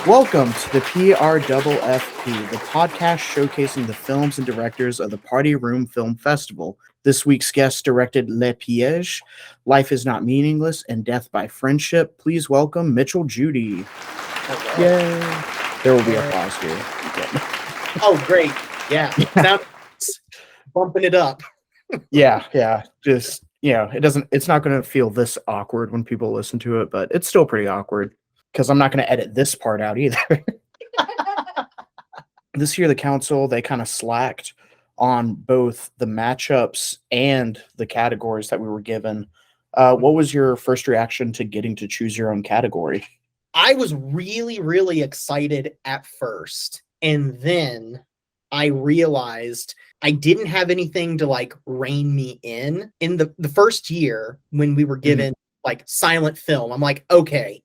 Welcome to the PRFFP, the podcast showcasing the films and directors of the Party Room Film Festival. This week's guest directed Le Piège, Life is Not Meaningless, and Death by Friendship. Please welcome Mitchell Judy. Yay. There will be applause here. Oh, great. Yeah. Sound bumping it up. Yeah. Just, it's not going to feel this awkward when people listen to it, but it's still pretty awkward because I'm not going to edit this part out either. This year, the council, they kind of slacked on both the matchups and the categories that we were given. What was your first reaction to getting to choose your own category? I was really, really excited at first. And then I realized I didn't have anything to rein me in. In the first year when we were given silent film, I'm like, okay,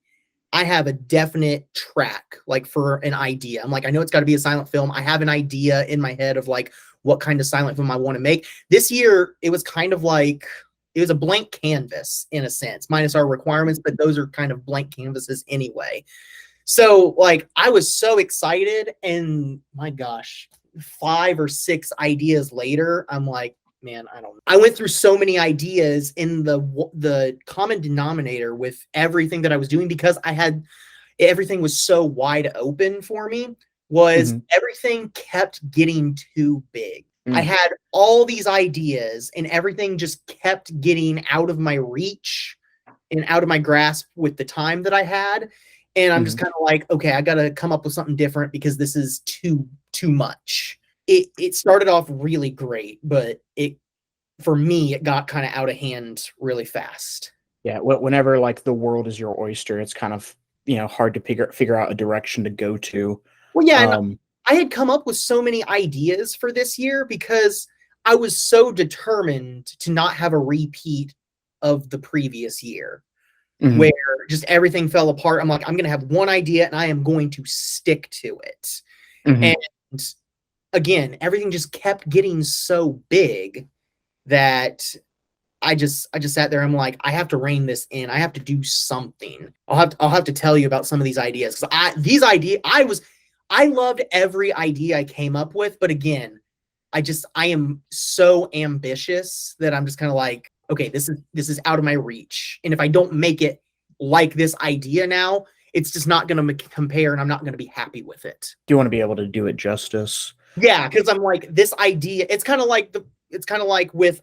I have a definite track for an idea. I'm like, I know it's got to be a silent film. I have an idea in my head of what kind of silent film I want to make. This year, it was kind of it was a blank canvas in a sense, minus our requirements, but those are kind of blank canvases anyway. So I was so excited, and my gosh, 5 or 6 ideas later, I'm like, man, I don't know. I went through so many ideas in the common denominator with everything that I was doing, because everything was so wide open for me, was everything kept getting too big. I had all these ideas and everything just kept getting out of my reach and out of my grasp with the time that I had. And I'm just kind of like, okay, I got to come up with something different because this is too much. It started off really great, but for me, it got kind of out of hand really fast. Yeah, whenever the world is your oyster, it's kind of hard to figure out a direction to go to. Well, yeah, and I had come up with so many ideas for this year because I was so determined to not have a repeat of the previous year, where just everything fell apart. I'm like, I'm going to have one idea and I am going to stick to it. And again, everything just kept getting so big that I just sat there. I'm like, I have to rein this in. I have to do something. I'll have to tell you about some of these ideas, because I loved every idea I came up with, but again, I am so ambitious that I'm just kind of like, okay, this is out of my reach, and if I don't make it like this idea now, it's just not going to compare, and I'm not going to be happy with it. Do you want to be able to do it justice? Yeah, because I'm like, this idea, it's kind of like with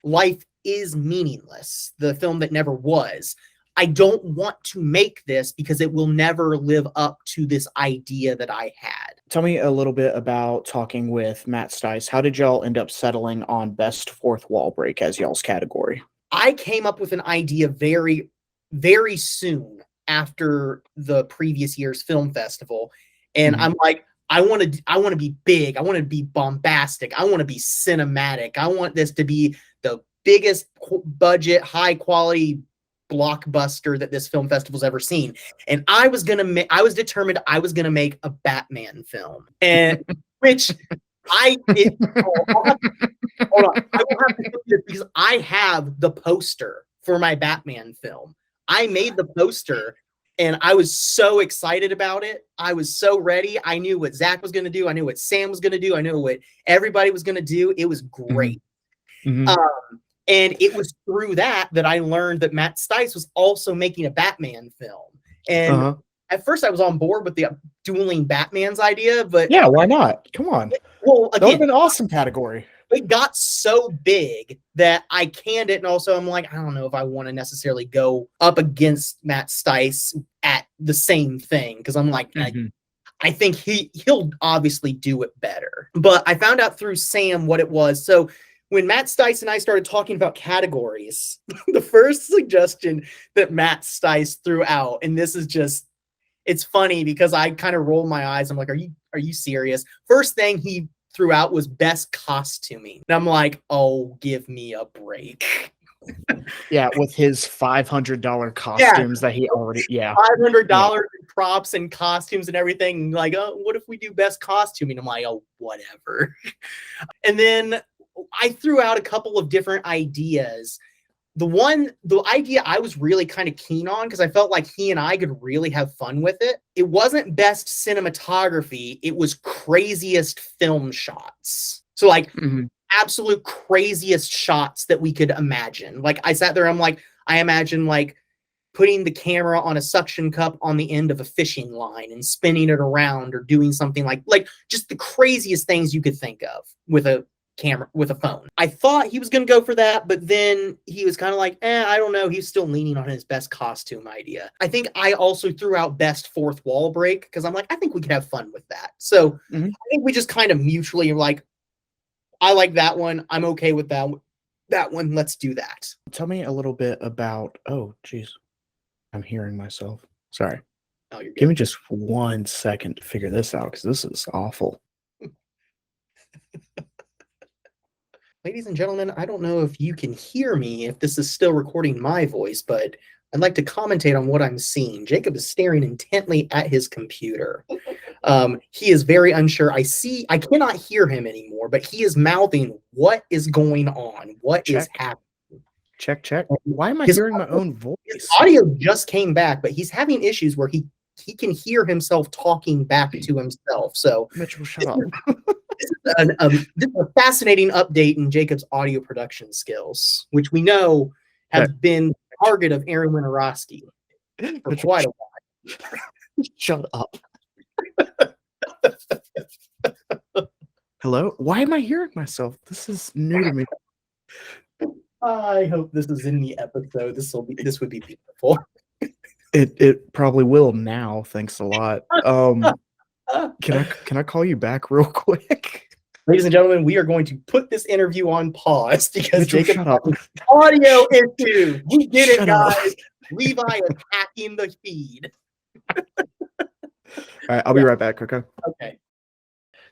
Life is Meaningless, the film that never was. I don't want to make this because it will never live up to this idea that I had. Tell me a little bit about talking with Matt Stice. How did y'all end up settling on Best Fourth Wall Break as y'all's category? I came up with an idea very, very soon after the previous year's film festival. And I'm like, I want to be big. I want to be bombastic. I want to be cinematic. I want this to be the biggest budget, high quality blockbuster that this film festival's ever seen. And I was determined I was gonna make a Batman film, and which hold on, I will have to do this because I have the poster for my Batman film. I made the poster and I was so excited about it. I was so ready. I knew what Zach was gonna do. I knew what Sam was gonna do. I knew what everybody was gonna do. It was great. And it was through that I learned that Matt Stice was also making a Batman film. And at first I was on board with the dueling Batmans idea, but yeah, why not? Come on. Well, again, that would have been an awesome category. It got so big that I canned it, and also I'm like, I don't know if I want to necessarily go up against Matt Stice at the same thing, because I'm like, I think he'll obviously do it better. But I found out through Sam what it was. So when Matt Stice and I started talking about categories, the first suggestion that Matt Stice threw out, and this is just, it's funny because I kind of rolled my eyes. I'm like, are you serious? First thing he threw out was best costuming. And I'm like, oh, give me a break. Yeah, with his $500 costumes that he already, $500 in props and costumes and everything. Like, oh, what if we do best costuming? I'm like, oh, whatever. And then I threw out a couple of different ideas. the idea I was really kind of keen on, because I felt like he and I could really have fun with it. It wasn't best cinematography, it was craziest film shots. So like absolute craziest shots that we could imagine. Like I sat there, I'm like, I imagine like putting the camera on a suction cup on the end of a fishing line and spinning it around, or doing something like just the craziest things you could think of with a camera, with a phone. I thought he was going to go for that, but then he was kind of like, I don't know. He's still leaning on his best costume idea. I think I also threw out best fourth wall break, because I'm like, I think we could have fun with that. So I think we just kind of mutually are like, I like that one. I'm okay with that one. Let's do that. Tell me a little bit about, oh, geez. I'm hearing myself. Sorry. Oh, you're good. Give me just 1 second to figure this out, because this is awful. Ladies and gentlemen, I don't know if you can hear me, if this is still recording my voice, but I'd like to commentate on what I'm seeing. Jacob is staring intently at his computer. He is very unsure. I cannot hear him anymore, but he is mouthing, what is going on? What is happening? Check. Why am I hearing my own voice? His audio just came back, but he's having issues where he can hear himself talking back to himself. So Mitchell, shut up. This is a fascinating update in Jacob's audio production skills, which we know have been the target of Aaron Winiarowski for quite a while. Shut up. Hello? Why am I hearing myself? This is new to me. I hope this is in the episode. This would be beautiful. It probably will now. Thanks a lot. Can I call you back real quick? Ladies and gentlemen, we are going to put this interview on pause because Mitchell, Jacob shut up. audio issue. We did it, Shut up. guys. Levi is hacking the feed. All right, I'll be right back. Okay. Okay.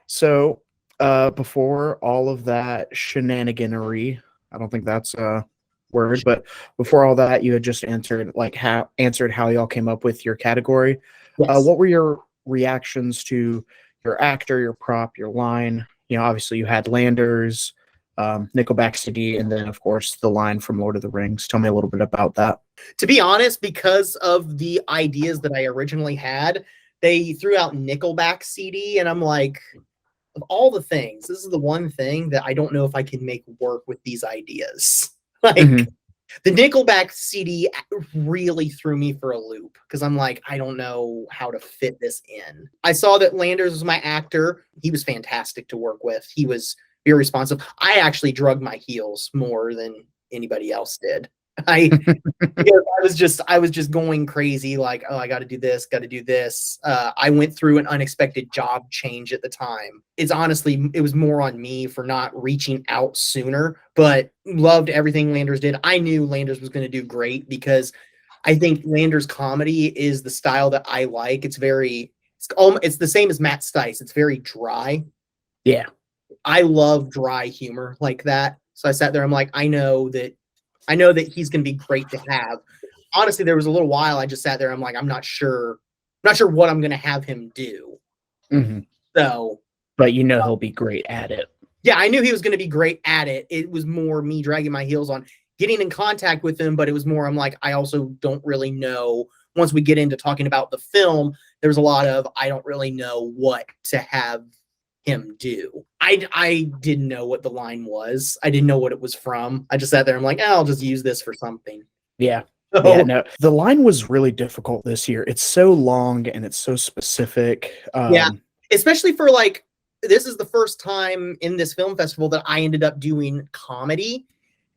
So, before all of that shenaniganery, I don't think that's a word, but before all that, you had just answered how y'all came up with your category. Yes. What were your reactions to your actor, your prop, your line? You know, obviously you had Landers, Nickelback CD, and then of course the line from Lord of the Rings. Tell me a little bit about that. To be honest, because of the ideas that I originally had, they threw out Nickelback CD, and I'm like, of all the things, this is the one thing that I don't know if I can make work with these ideas. Like the Nickelback CD really threw me for a loop, because I'm like, I don't know how to fit this in. I saw that Landers was my actor. He was fantastic to work with. He was very responsive. I actually drug my heels more than anybody else did. Because I was just going crazy, like, oh, I got to do this, got to do this. I went through an unexpected job change at the time. It was more on me for not reaching out sooner, but loved everything Landers did. I knew Landers was going to do great, because I think Landers comedy is the style that I like. It's the same as Matt Stice. It's very dry. Yeah. I love dry humor like that. So I sat there, I'm like, I know that he's going to be great to have. Honestly, there was a little while I just sat there. I'm like, I'm not sure what I'm going to have him do. So, but you know, he'll be great at it. Yeah, I knew he was going to be great at it. It was more me dragging my heels on getting in contact with him, but it was more, I'm like, I also don't really know. Once we get into talking about the film, there's a lot of, I don't really know what to have him do. I didn't know what the line was. I didn't know what it was from. I just sat there. I'm like, I'll just use this for something. Yeah. Yeah, no, the line was really difficult this year. It's so long and it's so specific. Yeah, especially for like, this is the first time in this film festival that I ended up doing comedy.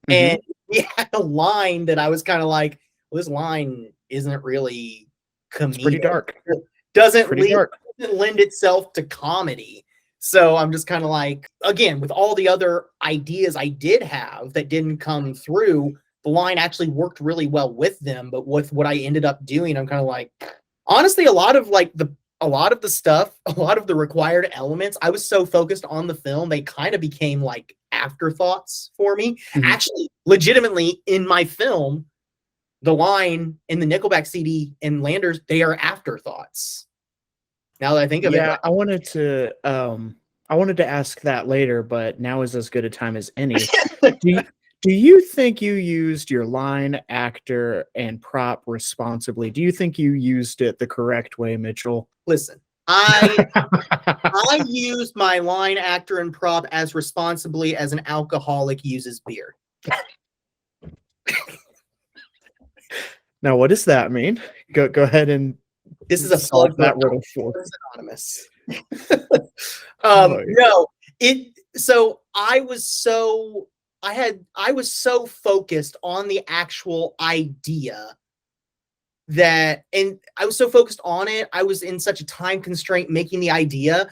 And we had a line that I was kind of like, well, this line isn't really comedic. It's pretty dark. Doesn't lend itself to comedy. So I'm just kind of like, again, with all the other ideas I did have that didn't come through, the line actually worked really well with them. But with what I ended up doing, I'm kind of like, honestly, a lot of the stuff, a lot of the required elements, I was so focused on the film, they kind of became like afterthoughts for me. Actually, legitimately, in my film, the line in the Nickelback CD and Landers, they are afterthoughts. Now that I think of it. Yeah, I wanted to ask that later, but now is as good a time as any. Do Do you think you used your line, actor, and prop responsibly? Do you think you used it the correct way, Mitchell? Listen, I used my line, actor, and prop as responsibly as an alcoholic uses beer. Now, what does that mean? Go ahead and this is a solve plug that riddle for Anonymous. Oh, No, so I was so focused on the actual idea and I was so focused on it. I was in such a time constraint making the idea.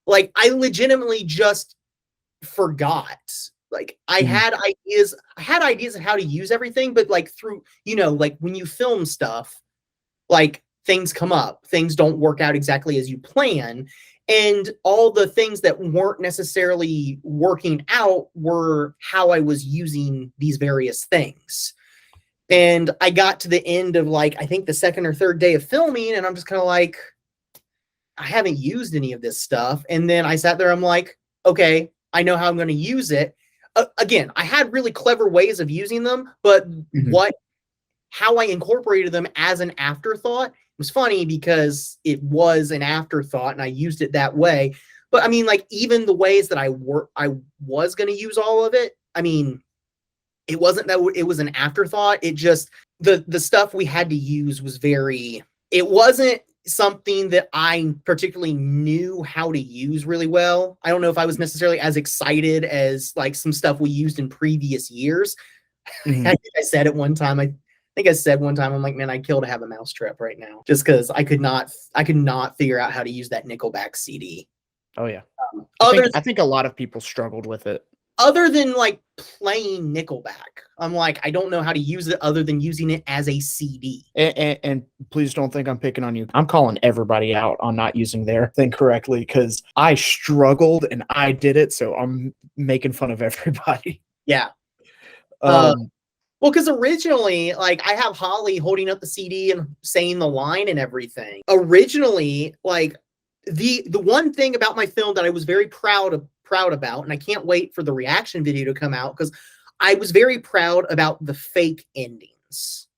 Like, I legitimately just forgot. Like, I had ideas of how to use everything, but like through, like when you film stuff, like things come up, things don't work out exactly as you plan. And all the things that weren't necessarily working out were how I was using these various things. And I got to the end of, like, I think the second or third day of filming, and I'm just kind of like, I haven't used any of this stuff. And then I sat there, I'm like, okay, I know how I'm going to use it. Again, I had really clever ways of using them, but how I incorporated them as an afterthought was funny because it was an afterthought and I used it that way. But I mean, like, even the ways that I was going to use all of it, I mean, it wasn't that it was an afterthought. It just, the stuff we had to use was it wasn't something that I particularly knew how to use really well. I don't know if I was necessarily as excited as like some stuff we used in previous years. Mm-hmm. I think I said it one time. I think I said one time, I'm like, man, I'd kill to have a mousetrap right now, just because I could not figure out how to use that Nickelback CD. Oh yeah, I think a lot of people struggled with it. Other than like playing Nickelback, I'm like, I don't know how to use it other than using it as a CD. And please don't think I'm picking on you. I'm calling everybody out on not using their thing correctly because I struggled and I did it, so I'm making fun of everybody. Yeah. Well, because originally, like, I have Holly holding up the CD and saying the line and everything. Originally, like, the one thing about my film that I was very proud about, and I can't wait for the reaction video to come out, because I was very proud about the fake endings.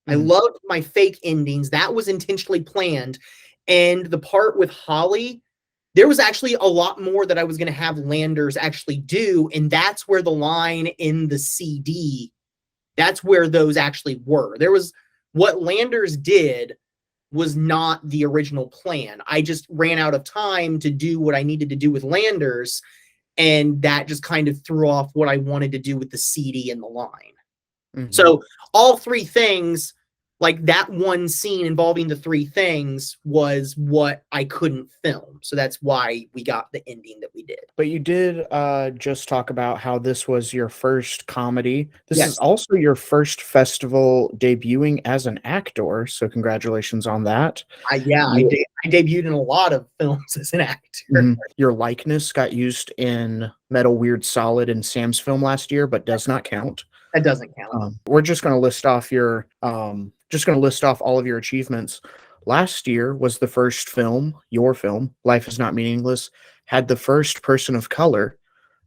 I loved my fake endings. That was intentionally planned. And the part with Holly, there was actually a lot more that I was going to have Landers actually do. And that's where the line in the CD, that's where those actually were. There was, what Landers did was not the original plan. I just ran out of time to do what I needed to do with Landers. And that just kind of threw off what I wanted to do with the CD and the line. So all three things, like that one scene involving the three things, was what I couldn't film. So that's why we got the ending that we did. But you did just talk about how this was your first comedy. This is also your first festival debuting as an actor. So congratulations on that. I debuted in a lot of films as an actor. Your likeness got used in Metal Weird Solid and Sam's film last year, but does not count. That doesn't count. We're just going to list off all of your achievements. Last year was the first film, your film, Life is Not Meaningless, had the first person of color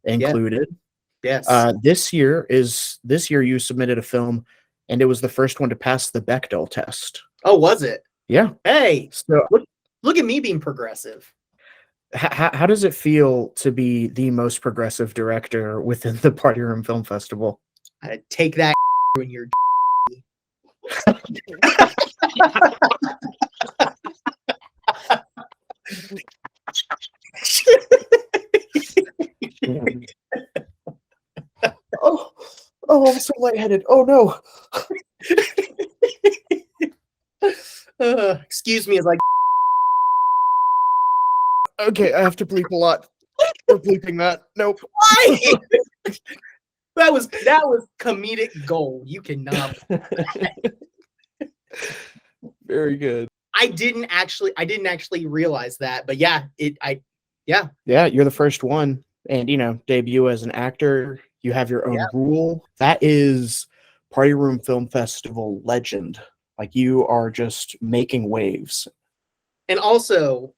included. Yes. This year you submitted a film, and it was the first one to pass the Bechdel test. Oh, was it? Yeah. Hey, so look at me being progressive. How does it feel to be the most progressive director within the Party Room Film Festival? I take that when you're oh, I'm so lightheaded. Oh no. Excuse me as I okay, I have to bleep a lot. We're bleeping that. Nope. Why? That was comedic gold. You cannot. Very good. I didn't actually realize that, but yeah, Yeah, you're the first one, and debut as an actor. You have your own rule. That is Party Room Film Festival legend. Like, you are just making waves. And also,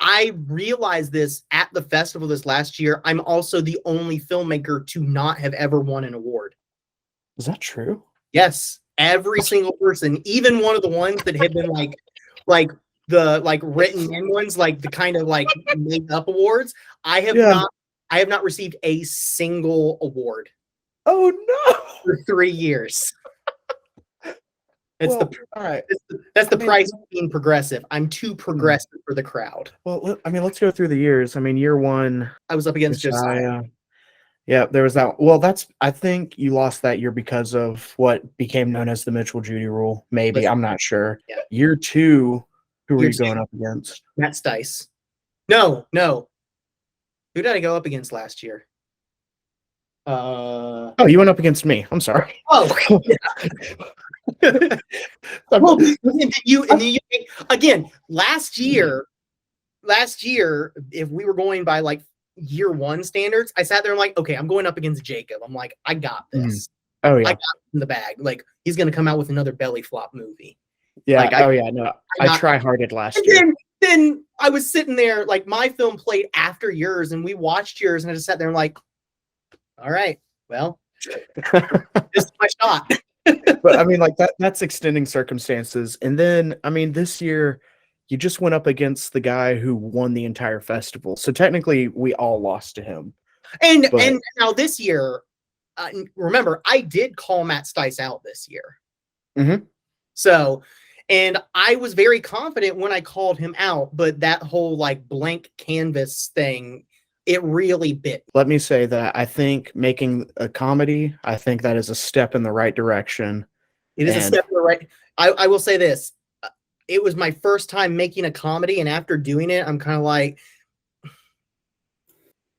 I realized this at the festival this last year. I'm also the only filmmaker to not have ever won an award. Is that true? Yes, every single person, even one of the ones that have been like the written in ones, like the kind of like made up awards. I have not received a single award. Oh no! For 3 years. It's all right. That's the price of being progressive. I'm too progressive for the crowd. Well, I mean, let's go through the years. I mean, year one, I was up against Josiah. Yeah, there was that. Well, I think you lost that year because of what became known as the Mitchell-Judy rule. Maybe. I'm not sure. Yeah. Year two, who were you going up against? Matt Stice. No. Who did I go up against last year? Oh, you went up against me. I'm sorry. Oh, well, again, last year, if we were going by like year one standards, I sat there and like, okay, I'm going up against Jacob. I'm like, I got this. Oh yeah, I got it in the bag. Like he's gonna come out with another belly flop movie. Yeah. Like, no, I try-harded last year. Then I was sitting there, like my film played after yours, and we watched yours, and I just sat there and like, all right, well, this is my shot. But I mean, like that's extending circumstances. And then, I mean, this year you just went up against the guy who won the entire festival. So technically we all lost to him. And now this year, remember, I did call Matt Stice out this year. Mm-hmm. So, and I was very confident when I called him out, but that whole like blank canvas thing, it really bit me. Let me say that I think making a comedy, I think that is a step in the right direction. It is a step in the right. I will say this. It was my first time making a comedy, and after doing it, I'm kind of like,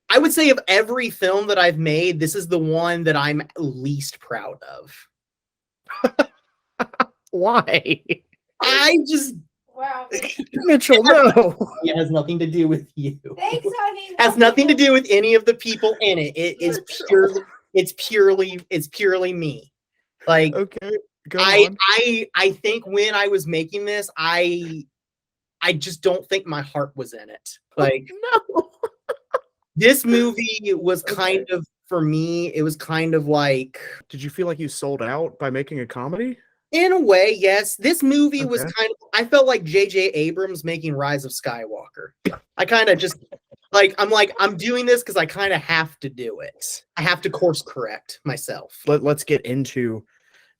I would say of every film that I've made, this is the one that I'm least proud of. Why? I just... Wow. Mitchell, no. It has nothing to do with you. Thanks, honey. It has nothing to do with any of the people in it. It is purely me. Like, okay, go on. I think when I was making this, I just don't think my heart was in it. Like, no. This movie was kind of, for me, it was kind of like... Did you feel like you sold out by making a comedy? In a way, yes. This movie was kind of... I felt like J.J. Abrams making Rise of Skywalker. I kind of just... I'm doing this because I kind of have to do it. I have to course correct myself. Let's get into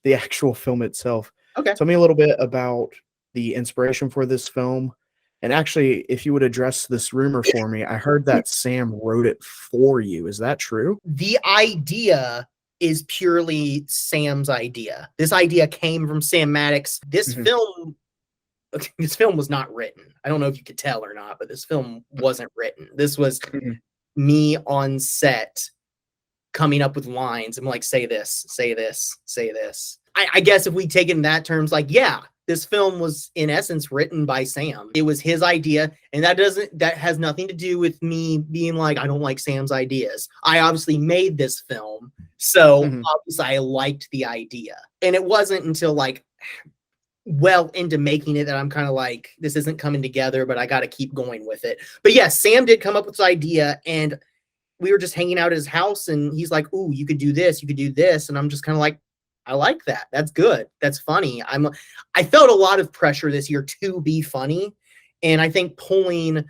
the actual film itself. Okay. Tell me a little bit about the inspiration for this film. And actually, if you would address this rumor for me, I heard that Sam wrote it for you. Is that true? The idea is purely Sam's idea. This idea came from Sam Maddox. This film was not written. I don't know if you could tell or not, but this film wasn't written. This was me on set coming up with lines. I'm like, say this, say this, say this. I guess if we take it in that terms, like, yeah, this film was in essence written by Sam. It was his idea, and that has nothing to do with me being like, I don't like Sam's ideas. I obviously made this film, so obviously I liked the idea. And it wasn't until like well into making it that I'm kind of like, this isn't coming together, but I got to keep going with it. But yes, Sam did come up with this idea, and we were just hanging out at his house, and he's like, ooh, you could do this, you could do this. And I'm just kind of like, I like that. That's good. That's funny. I felt a lot of pressure this year to be funny. And I think pulling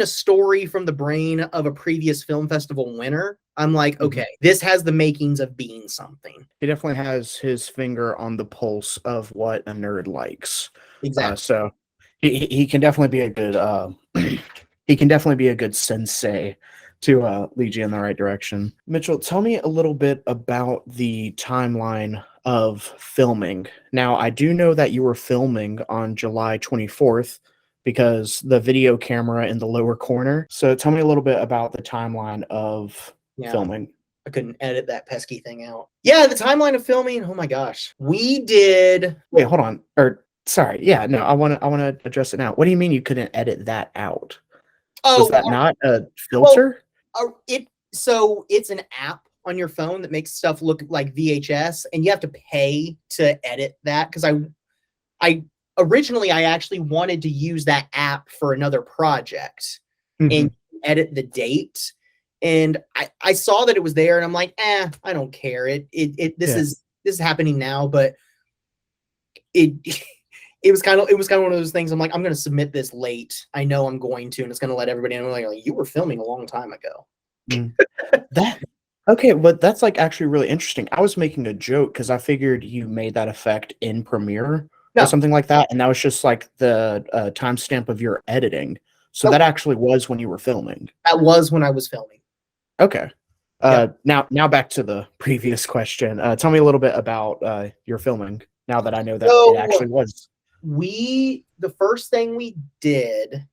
a story from the brain of a previous film festival winner, I'm like, okay, this has the makings of being something. He definitely has his finger on the pulse of what a nerd likes. Exactly. So he can definitely be a good he can definitely be a good sensei to lead you in the right direction. Mitchell, tell me a little bit about the timeline of filming. Now, I do know that you were filming on July 24th because the video camera in the lower corner. So tell me a little bit about the timeline of filming. I couldn't edit that pesky thing out. Yeah, the timeline of filming. Oh my gosh. We did... Wait, hold on. Sorry. Yeah, no, I want to address it now. What do you mean you couldn't edit that out? Oh, was that not a filter? So it's an app on your phone that makes stuff look like VHS, and you have to pay to edit that because originally I actually wanted to use that app for another project and edit the date. And I saw that it was there, and I'm like, I don't care. This is happening now, but it it was kind of one of those things. I'm like, I'm gonna submit this late. I know I'm going to, and it's gonna let everybody know like you were filming a long time ago. That okay, but that's like actually really interesting. I was making a joke because I figured you made that effect in Premiere or No, something like that, and that was just like the timestamp of your editing. So nope, that actually was when you were filming. that was when I was filming. Okay. Yep. Now back to the previous question. Tell me a little bit about your filming. Now that I know that it So actually was. the first thing we did,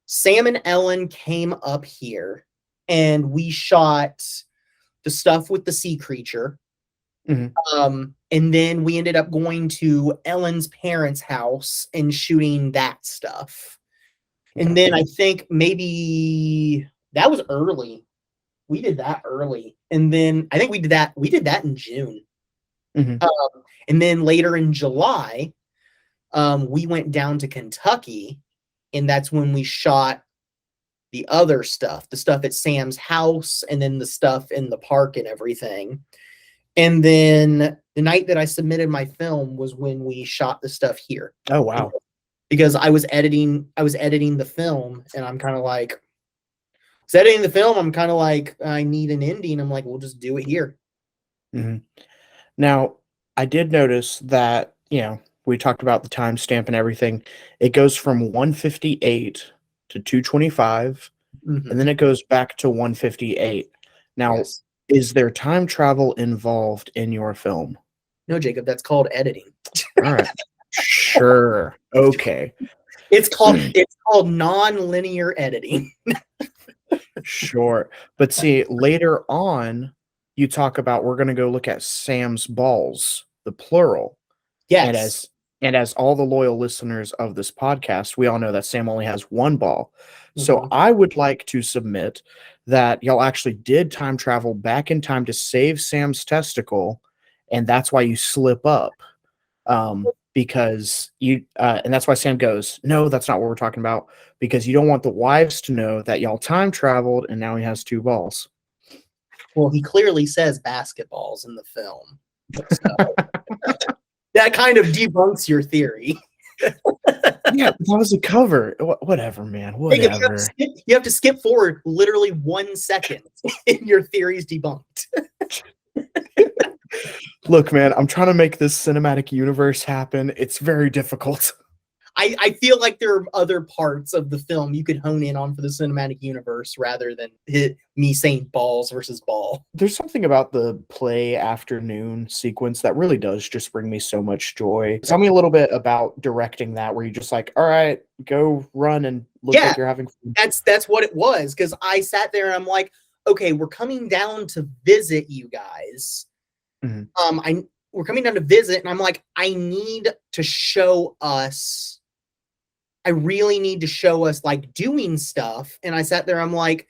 Sam and Ellen came up here, and we shot the stuff with the sea creature. Mhm. And then we ended up going to Ellen's parents' house and shooting that stuff. And Okay. then I think maybe that was early. We did that early. And then I think we did that in June. Mhm. And then later in July, we went down to Kentucky, and that's when we shot the other stuff, the stuff at Sam's house, and then the stuff in the park and everything. And then the night that I submitted my film was when we shot the stuff here. Oh wow. Because I was editing the film, and I'm kind of like, editing the film, I'm kind of like, I need an ending. I'm like, we'll just do it here. Mhm. Now, I did notice that, we talked about the timestamp and everything. It goes from 158 to 225, and then it goes back to 158. Now, Yes. is there time travel involved in your film? No, Jacob, that's called editing. All right. Sure. Okay. It's called non-linear editing. Sure. But see, later on, you talk about we're going to go look at Sam's balls, the plural. And Yes. as all the loyal listeners of this podcast, we all know that Sam only has one ball. So Mhm. I would like to submit that y'all actually did time travel back in time to save Sam's testicle, and that's why you slip up. Because and that's why Sam goes, no, that's not what we're talking about, because you don't want the wives to know that y'all time traveled and now he has two balls. Well, he clearly says basketballs in the film. So that kind of debunks your theory. Yeah, that was a cover. Whatever, man. Jacob, Whatever. you have to skip forward literally 1 second and your theory's debunked. Look, man, I'm trying to make this cinematic universe happen. It's very difficult. I feel like there are other parts of the film you could hone in on for the cinematic universe rather than me saying balls versus ball. There's something about the play afternoon sequence that really does just bring me so much joy. Tell me a little bit about directing that, where you just like, all right, go run and look like you're having fun. That's what it was, because I sat there and I'm like, okay, we're coming down to visit you guys. Mhm. We're coming down to visit, and I'm like, I need to show us. I really need to show us like doing stuff. And I sat there, I'm like,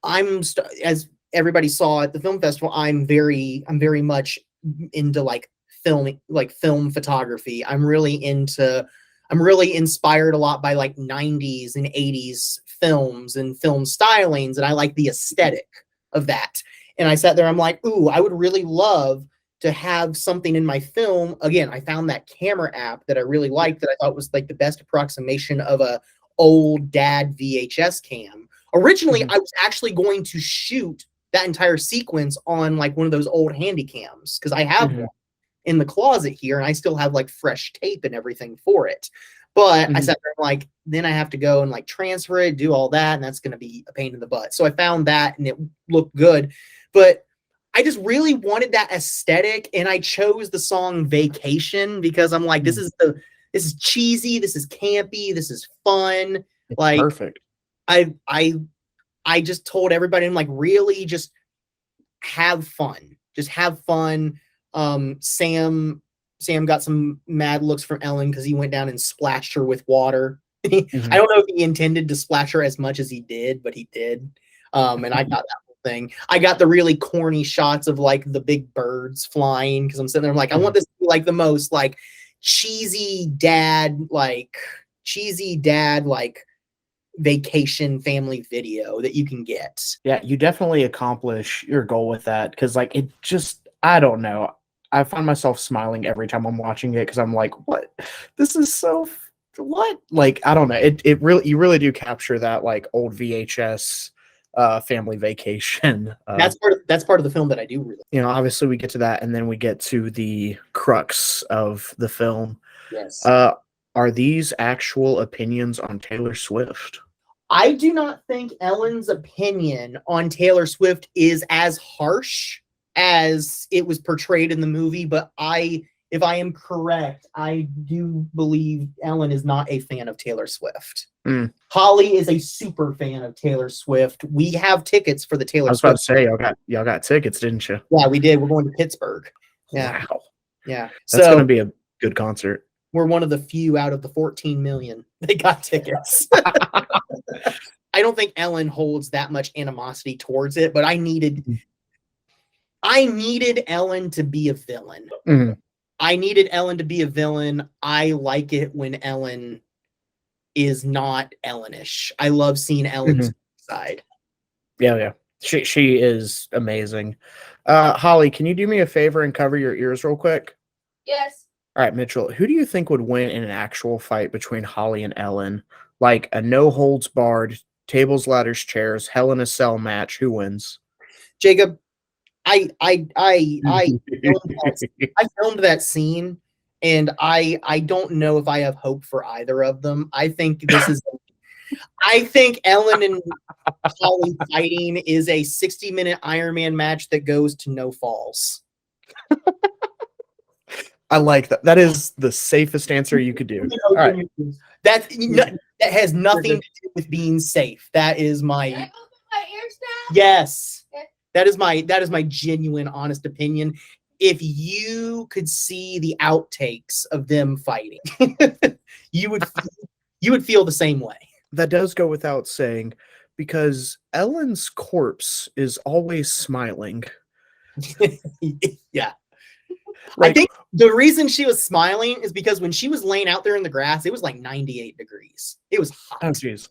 as everybody saw at the film festival, I'm very much into like filming, like film photography. I'm really inspired a lot by like 90s and 80s films and film stylings, and I like the aesthetic of that. And I sat there, I'm like, ooh, I would really love to have something in my film. Again, I found that camera app that I really liked, that I thought was like the best approximation of a old dad VHS cam. Originally, I was actually going to shoot that entire sequence on like one of those old handy cams, because I have one in the closet here, and I still have like fresh tape and everything for it. But I sat there like, then I have to go and like transfer it, do all that, and that's going to be a pain in the butt. So I found that, and it looked good. But I just really wanted that aesthetic, and I chose the song Vacation because I'm like, this is cheesy, this is campy, this is fun. It's Like perfect. I just told everybody, I'm like, really just have fun. Just have fun. Sam got some mad looks from Ellen because he went down and splashed her with water. I don't know if he intended to splash her as much as he did, but he did. And I got that whole thing. I got the really corny shots of like the big birds flying, because I'm sitting there, I'm like, I want this to be like the most like cheesy dad like vacation family video that you can get. Yeah, you definitely accomplish your goal with that because, like, it just, I don't know. I find myself smiling every time I'm watching it because I'm like, what? This is so, what? Like, I don't know. It really, you really do capture that, like, old VHS family vacation. That's part of the film that I do really. You know, obviously we get to that and then we get to the crux of the film. Yes. Are these actual opinions on Taylor Swift? I do not think Ellen's opinion on Taylor Swift is as harsh as it was portrayed in the movie, but if I am correct, I do believe Ellen is not a fan of Taylor Swift. Mm. Holly is a super fan of Taylor Swift. We have tickets for the Taylor Swift. I was about to say, y'all got tickets, didn't you? Yeah, we did. We're going to Pittsburgh. Yeah. Wow. Yeah. That's going to be a good concert. We're one of the few out of the 14 million that got tickets. I don't think Ellen holds that much animosity towards it, but I needed Ellen to be a villain. Mm-hmm. I needed Ellen to be a villain. I like it when Ellen is not Ellenish. I love seeing Ellen's side. Yeah. She is amazing. Holly, can you do me a favor and cover your ears real quick? Yes. All right, Mitchell, who do you think would win in an actual fight between Holly and Ellen? Like a no holds barred, tables, ladders, chairs, Hell in a Cell match. Who wins? Jacob, I filmed that scene, and I don't know if I have hope for either of them. I think Ellen and Holly fighting is a 60-minute Iron Man match that goes to no falls. I like that. That is the safest answer you could do. All right. That has nothing to do with being safe. That is my yes. That is my genuine, honest opinion. If you could see the outtakes of them fighting, you would feel the same way. That does go without saying, because Ellen's corpse is always smiling. Yeah. Like, I think the reason she was smiling is because when she was laying out there in the grass, it was like 98 degrees. It was hot. oh, jeez.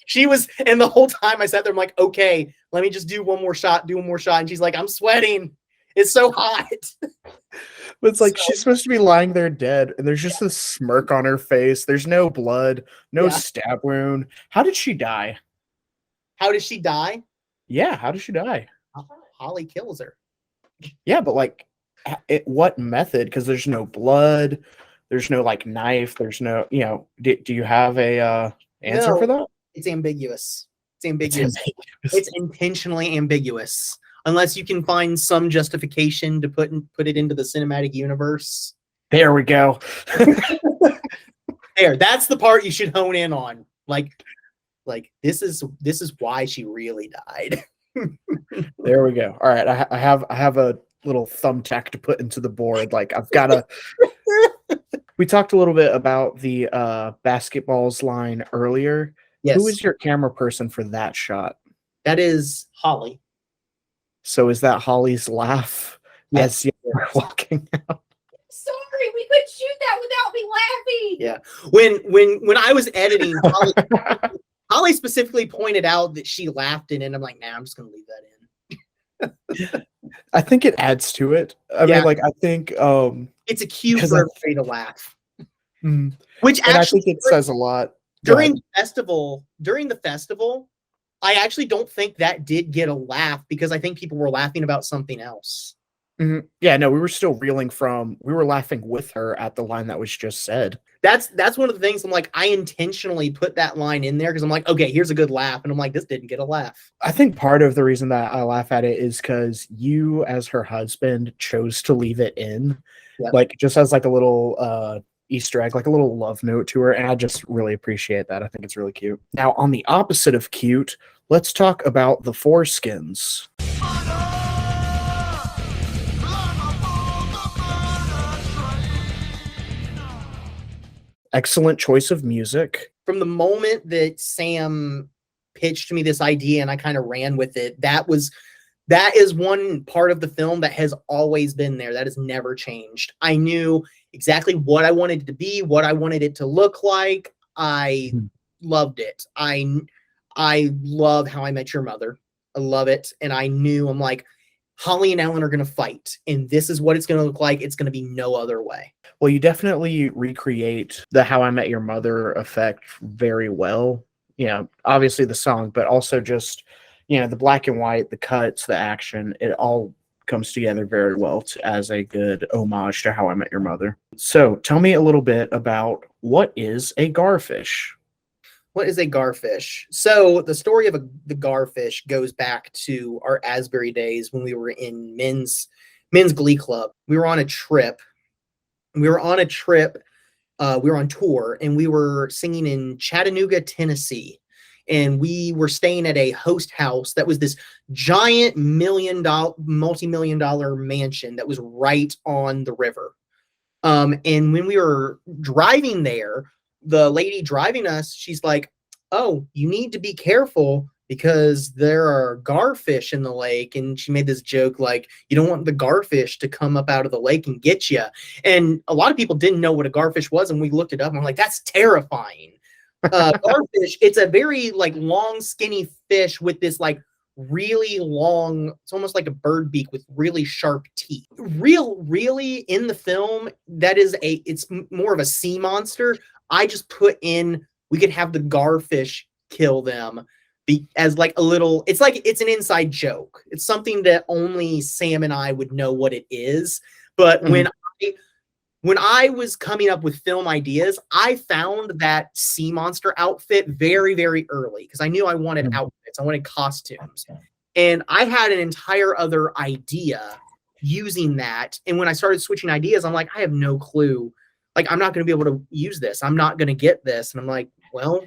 She was, and the whole time I sat there, I'm like, okay, let me just do one more shot. And she's like, I'm sweating. It's so hot. But it's like she's supposed to be lying there dead, and there's just this smirk on her face. There's no blood, no stab wound. How did she die? How did she die? Yeah, how did she die? Holly kills her. Yeah, but like, what method? Because there's no blood, there's no like knife, there's no, do you have a answer for that? It's ambiguous. It's intentionally ambiguous. Unless you can find some justification to put it into the cinematic universe. There we go. That's the part you should hone in on. Like this is why she really died. There we go. All right, I have a little thumbtack to put into the board. Like I've got to. We talked a little bit about the basketballs line earlier. Yes. Who is your camera person for that shot? That is Holly. So is that Holly's laugh as you're walking out? Sorry, we couldn't shoot that without me laughing. Yeah. When I was editing, Holly specifically pointed out that she laughed in it, and I'm like, nah, I'm just gonna leave that in. I think it adds to it. I mean, like I think it's a cue for everybody to laugh. Which actually, I think it says a lot. During the festival, I actually don't think that did get a laugh because I think people were laughing about something else. Mm-hmm. Yeah, no, we were still reeling we were laughing with her at the line that was just said. That's one of the things I'm like, I intentionally put that line in there because I'm like, okay, here's a good laugh. And I'm like, this didn't get a laugh. I think part of the reason that I laugh at it is because you, as her husband, chose to leave it in. Like just as like a little Easter egg, like a little love note to her. And I just really appreciate that. I think it's really cute. Now, on the opposite of cute, let's talk about the foreskins. Excellent choice of music. From the moment that Sam pitched me this idea and I kind of ran with it, that was that is one part of the film that has always been there. That has never changed. I knew exactly what I wanted it to be, what I wanted it to look like. I loved it. I love How I Met Your Mother. I love it. And I knew, I'm like, Holly and Ellen are going to fight, and this is what it's going to look like. It's going to be no other way. Well, you definitely recreate the How I Met Your Mother effect very well. You know, obviously the song, but also just, you know, the black and white, the cuts, the action, it all comes together very well as a good homage to How I Met Your Mother. So tell me a little bit about what is a garfish? What is a garfish? So the story of the garfish goes back to our Asbury days when we were in men's glee club. We were on a trip. We were on tour, and we were singing in Chattanooga, Tennessee. And we were staying at a host house that was this giant multi-million dollar mansion that was right on the river. And when we were driving there, the lady driving us, she's like, "Oh, you need to be careful because there are garfish in the lake." And she made this joke like, "You don't want the garfish to come up out of the lake and get you." And a lot of people didn't know what a garfish was, and we looked it up, and I'm like, that's terrifying. Garfish, it's a very like long, skinny fish with this like really long, it's almost like a bird beak with really sharp teeth. Really in the film, it's more of a sea monster. I just put in, we could have the garfish kill them as like a little, it's like, it's an inside joke. It's something that only Sam and I would know what it is. But when I was coming up with film ideas, I found that sea monster outfit very, very early because I knew I wanted outfits. I wanted costumes. And I had an entire other idea using that. And when I started switching ideas, I'm like, I have no clue. Like, I'm not going to be able to use this. I'm not going to get this. And I'm like, well,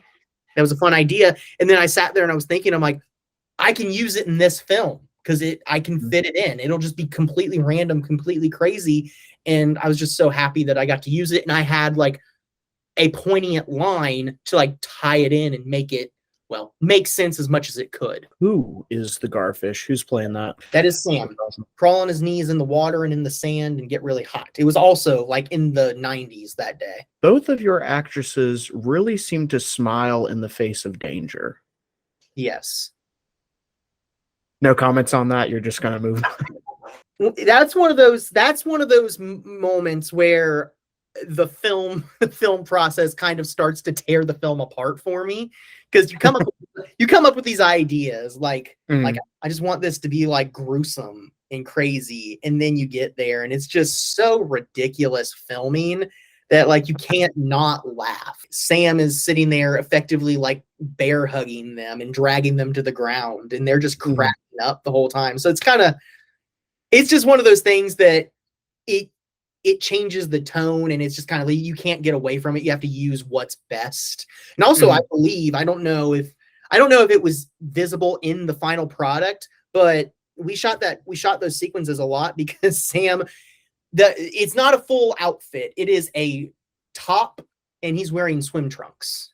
that was a fun idea. And then I sat there and I was thinking, I'm like, I can use it in this film because I can fit it in. It'll just be completely random, completely crazy. And I was just so happy that I got to use it. And I had like a poignant line to like tie it in and make it, well, make sense as much as it could. Who is the garfish? Who's playing that? That is Sam. Crawl on his knees in the water and in the sand and get really hot. It was also like in the 90s that day. Both of your actresses really seem to smile in the face of danger. Yes. No comments on that. You're just going to move on. That's one of those moments where the film process kind of starts to tear the film apart for me, because you come up with these ideas like I just want this to be like gruesome and crazy, and then you get there and it's just so ridiculous filming that like you can't not laugh. Sam is sitting there effectively like bear hugging them and dragging them to the ground, and they're just cracking up the whole time. So it's just one of those things that it changes the tone, and it's just kind of like you can't get away from it. You have to use what's best. And also, I believe, I don't know if it was visible in the final product, but we shot those sequences a lot because Sam, it's not a full outfit. It is a top, and he's wearing swim trunks.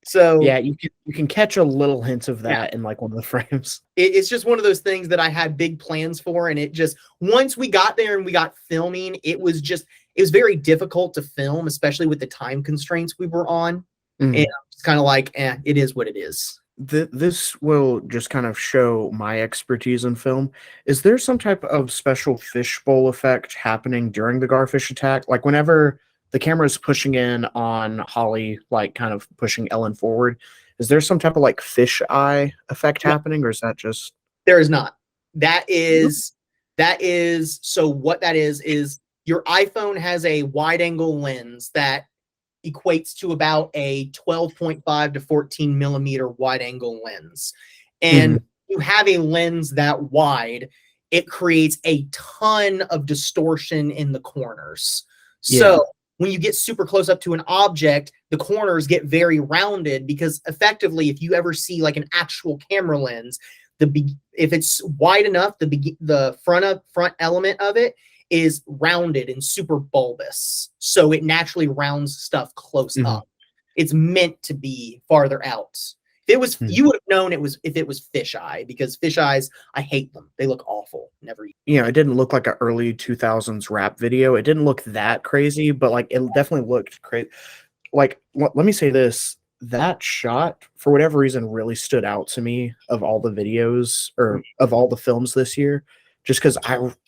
So yeah, you can catch a little hint of that in like one of the frames. It's just one of those things that I had big plans for, and it just, once we got there and we got filming, it was very difficult to film, especially with the time constraints we were on. And it's kind of like, it is what it is. This will just kind of show my expertise in film. Is there some type of special fishbowl effect happening during the garfish attack? Like whenever the camera is pushing in on Holly, like kind of pushing Ellen forward, is there some type of like fish eye effect happening, or is that just? There is not. That is so what that is your iPhone has a wide angle lens that equates to about a 12.5 to 14 millimeter wide angle lens. And you have a lens that wide, it creates a ton of distortion in the corners. So when you get super close up to an object, the corners get very rounded, because effectively, if you ever see like an actual camera lens, if it's wide enough, the front element of it is rounded and super bulbous. So it naturally rounds stuff close up. It's meant to be farther out. If it was, Hmm. you would have known it was if it was fisheye, because fisheyes, I hate them. They look awful. Never. You know, it didn't look like an early 2000s rap video. It didn't look that crazy, but like it definitely looked crazy. Like, let me say this, that shot, for whatever reason, really stood out to me of all the videos or of all the films this year, just because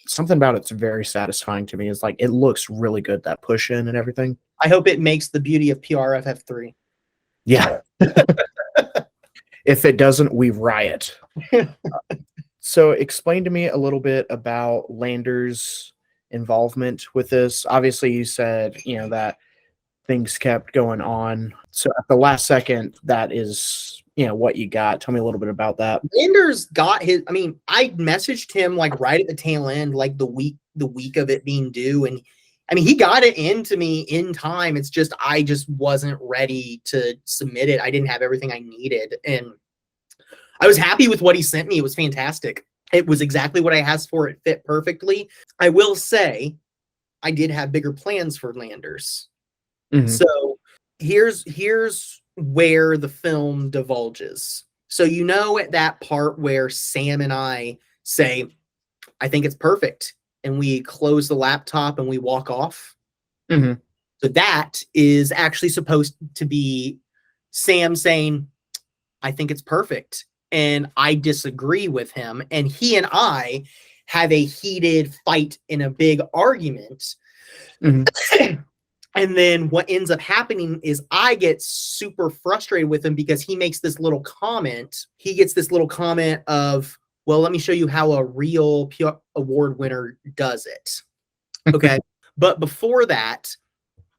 something about it's very satisfying to me. It's like, it looks really good, that push in and everything. I hope it makes the beauty of PRFF3. Yeah. If it doesn't, we riot. So explain to me a little bit about Lander's involvement with this. Obviously, you said, you know, that things kept going on. So at the last second, that is, you know, what you got. Tell me a little bit about that. Landers got his, I mean, I messaged him like right at the tail end, like the week of it being due. And I mean, he got it into me in time. It's just, I just wasn't ready to submit it. I didn't have everything I needed. And I was happy with what he sent me. It was fantastic. It was exactly what I asked for. It fit perfectly. I will say I did have bigger plans for Landers. Mhm. So here's where the film divulges. So, you know, at that part where Sam and I say, I think it's perfect, and we close the laptop and we walk off. Mhm. So that is actually supposed to be Sam saying, I think it's perfect. And I disagree with him. And he and I have a heated fight in a big argument. Mhm. And then what ends up happening is I get super frustrated with him because he makes this little comment. He gets this little comment of, well, let me show you how a real PR award winner does it. Okay. But before that,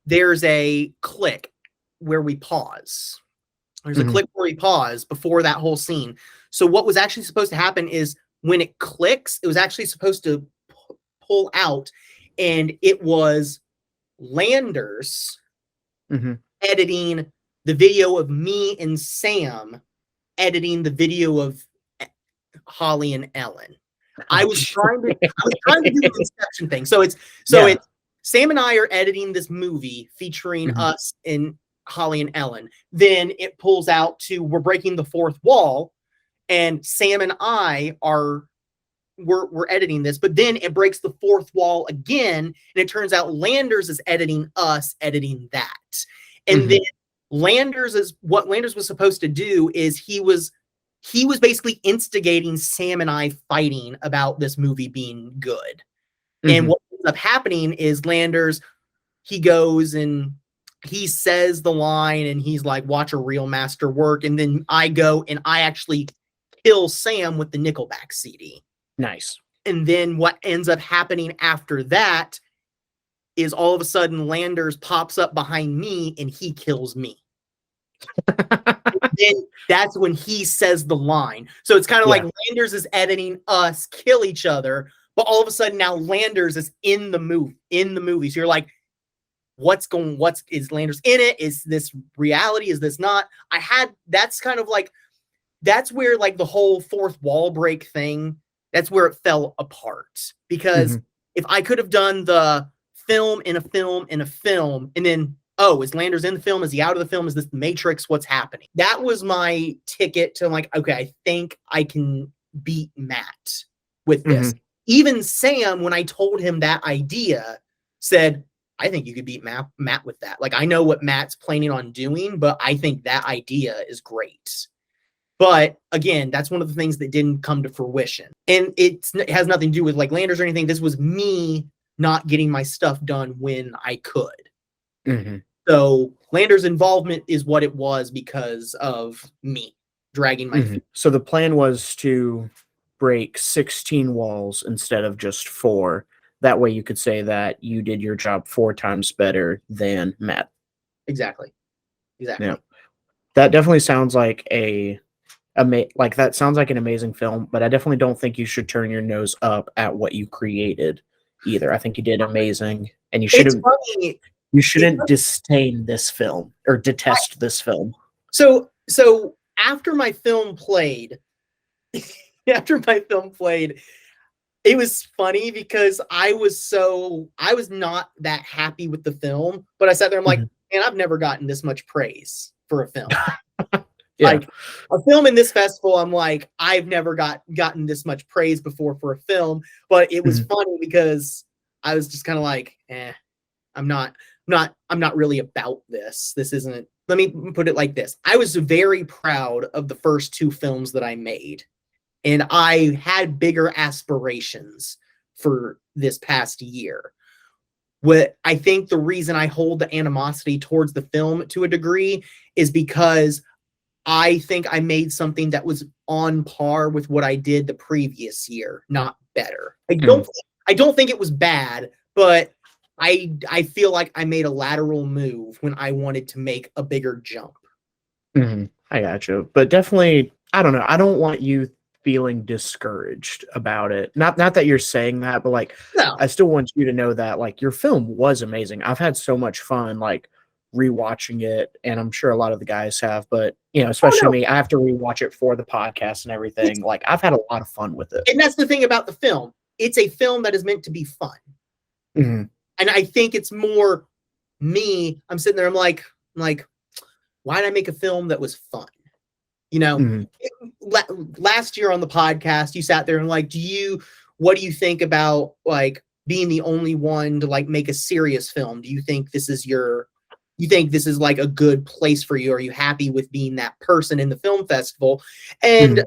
there's a click where we pause. There's a Mhm. click where we pause before that whole scene. So what was actually supposed to happen is when it clicks, it was actually supposed to pull out, and it was Landers Mhm. editing the video of me and Sam editing the video of Holly and Ellen. I was trying to do an Inception thing. So it's Yeah. Sam and I are editing this movie featuring Mhm. us in Holly and Ellen. Then it pulls out to we're breaking the fourth wall, and Sam and I are we're editing this, but then it breaks the fourth wall again, and it turns out Landers is editing us editing that. And Mhm. then what Landers was supposed to do is he was basically instigating Sam and I fighting about this movie being good. And Mhm. what ends up happening is Landers, he goes and he says the line and he's like, watch a real master work. And then I go and I actually kill Sam with the Nickelback CD. Nice. And then what ends up happening after that is all of a sudden Landers pops up behind me and he kills me. Then that's when he says the line. So it's kind of Yeah. like Landers is editing us kill each other, but all of a sudden now Landers is in the movie. So you're like, is Landers in it? Is this reality? Is this not? That's kind of like, that's where like the whole fourth wall break thing, that's where it fell apart. Because Mhm. if I could have done the film in a film in a film, and then, oh, is Landers in the film? Is he out of the film? Is this the Matrix? What's happening? That was my ticket to like, okay, I think I can beat Matt with this. Mhm. Even Sam, when I told him that idea, said, I think you could beat Matt with that. Like, I know what Matt's planning on doing, but I think that idea is great. But again, that's one of the things that didn't come to fruition. And it has nothing to do with like Landers or anything. This was me not getting my stuff done when I could. Mhm. So Landers' involvement is what it was because of me dragging my feet. So the plan was to break 16 walls instead of just 4. That way you could say that you did your job 4 times better than Matt. Exactly. Yeah. That definitely sounds like that sounds like an amazing film, but I definitely don't think you should turn your nose up at what you created either. I think you did amazing, and It's funny. you shouldn't disdain this film or detest this film. So after my film played, it was funny because I was not that happy with the film, but I sat there, I'm like, Mhm. man, I've never gotten this much praise for a film. Yeah. Like a film in this festival, I'm like, I've never gotten this much praise before for a film, but it was funny because I was just kind of like, I'm not really about this. This isn't, let me put it like this. I was very proud of the first 2 films that I made, and I had bigger aspirations for this past year. What I think the reason I hold the animosity towards the film to a degree is because I think I made something that was on par with what I did the previous year, not better. I don't think it was bad, but I feel like I made a lateral move when I wanted to make a bigger jump. I got you. But definitely, I don't know. I don't want you feeling discouraged about it. Not that you're saying that, but like, No. I still want you to know that like your film was amazing. I've had so much fun like rewatching it, and I'm sure a lot of the guys have, but you know, especially me, I have to rewatch it for the podcast and everything. Like I've had a lot of fun with it. And that's the thing about the film. It's a film that is meant to be fun. And I think it's more me. I'm sitting there, I'm like, why did I make a film that was fun? You know, last year on the podcast, you sat there and like, what do you think about like being the only one to like make a serious film? Do you think this is like a good place for you? Are you happy with being that person in the film festival? And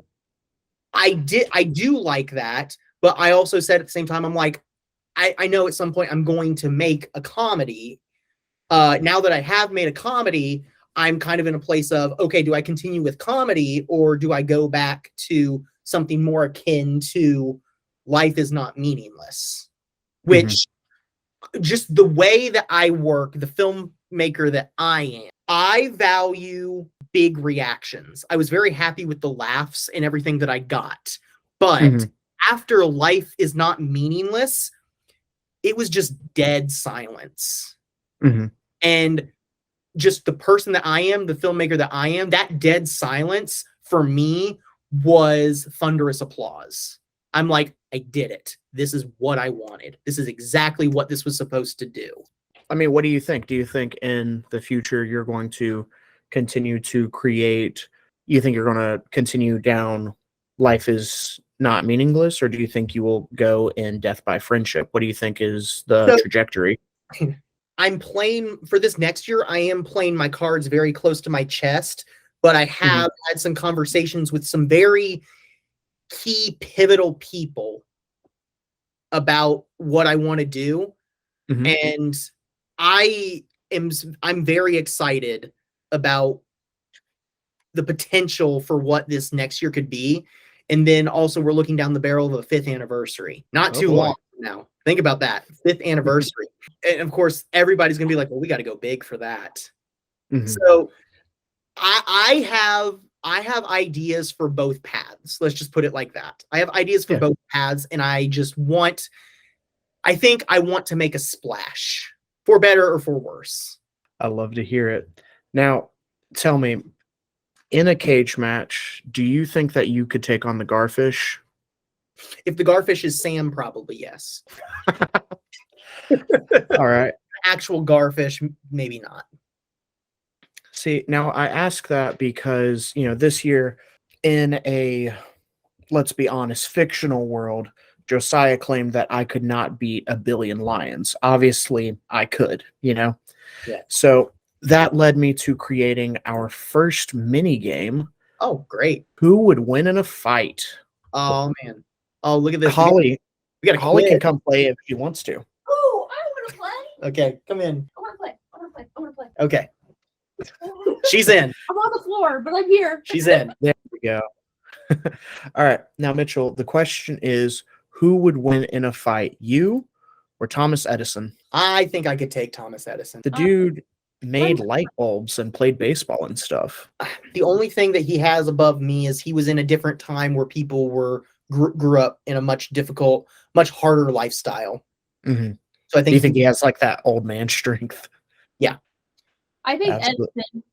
I do like that, but I also said at the same time, I'm like, I know at some point I'm going to make a comedy. Now that I have made a comedy, I'm kind of in a place of, okay, do I continue with comedy or do I go back to something more akin to Life Is Not Meaningless? Which just the way that I work, the filmmaker that I am, I value big reactions. I was very happy with the laughs and everything that I got. But after Life Is Not Meaningless, it was just dead silence. And just the person that I am, the filmmaker that I am, that dead silence for me was thunderous applause. I'm like, I did it. This is what I wanted. This is exactly what this was supposed to do. I mean, what do you think? Do you think in the future you're going to continue to create? You think you're going to continue down Life Is Not Meaningless, or do you think you will go in Death by Friendship? What do you think is the trajectory? I'm playing for this next year. I am playing my cards very close to my chest, but I have had some conversations with some very key pivotal people about what I want to do. And I'm very excited about the potential for what this next year could be. And then also we're looking down the barrel of a 5th anniversary. Not too long from now. Think about that. 5th anniversary. And of course, everybody's going to be like, well, we got to go big for that. So I have ideas for both paths. Let's just put it like that. I have ideas for both paths, and I think I want to make a splash, for better or for worse. I love to hear it. Now, tell me, in a cage match, do you think that you could take on the Garfish? If the Garfish is Sam, probably yes. All right. Actual Garfish, maybe not. See, now I ask that because, you know, this year in a, let's be honest, fictional world, Josiah claimed that I could not beat a billion lions. Obviously, I could, you know? Yeah. So that led me to creating our first mini game. Oh, great. Who would win in a fight? Oh, man. Oh, look at this. Holly. We got Holly can come play if she wants to. Oh, I want to play. Okay, come in. I want to play. Okay. She's in. I'm on the floor, but I'm here. She's in. There we go. All right. Now, Mitchell, the question is, who would win in a fight, you or Thomas Edison? I think I could take Thomas Edison. The dude made light bulbs and played baseball and stuff. The only thing that he has above me is he was in a different time where people grew up in a much harder lifestyle. So I think. Do you think he has like that old man strength? Yeah. I think Edison.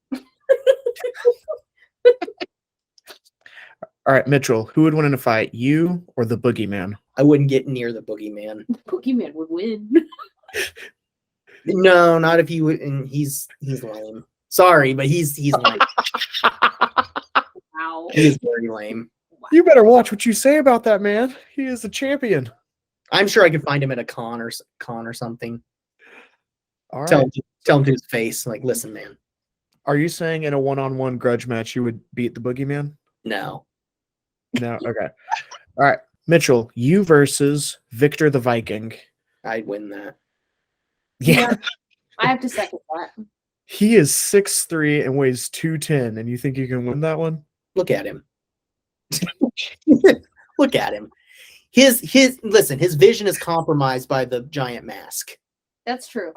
All right, Mitchell, who would win in a fight, you or the boogeyman? I wouldn't get near the boogeyman. The boogeyman would win. No, not if he would. And he's lame. Sorry, but he's lame. No. He is very lame. You better watch what you say about that man. He is the champion. I'm sure I could find him at a con or something. All right. Tell him to his face, like, listen, man. Are you saying in a one-on-one grudge match you would beat the Boogeyman? No. No. Okay. All right, Mitchell, you versus Victor the Viking. I'd win that. Yeah. I have to second that. He is 6'3" and weighs 210, and you think you can win that one? Look at him. Look at him. His vision is compromised by the giant mask. That's true.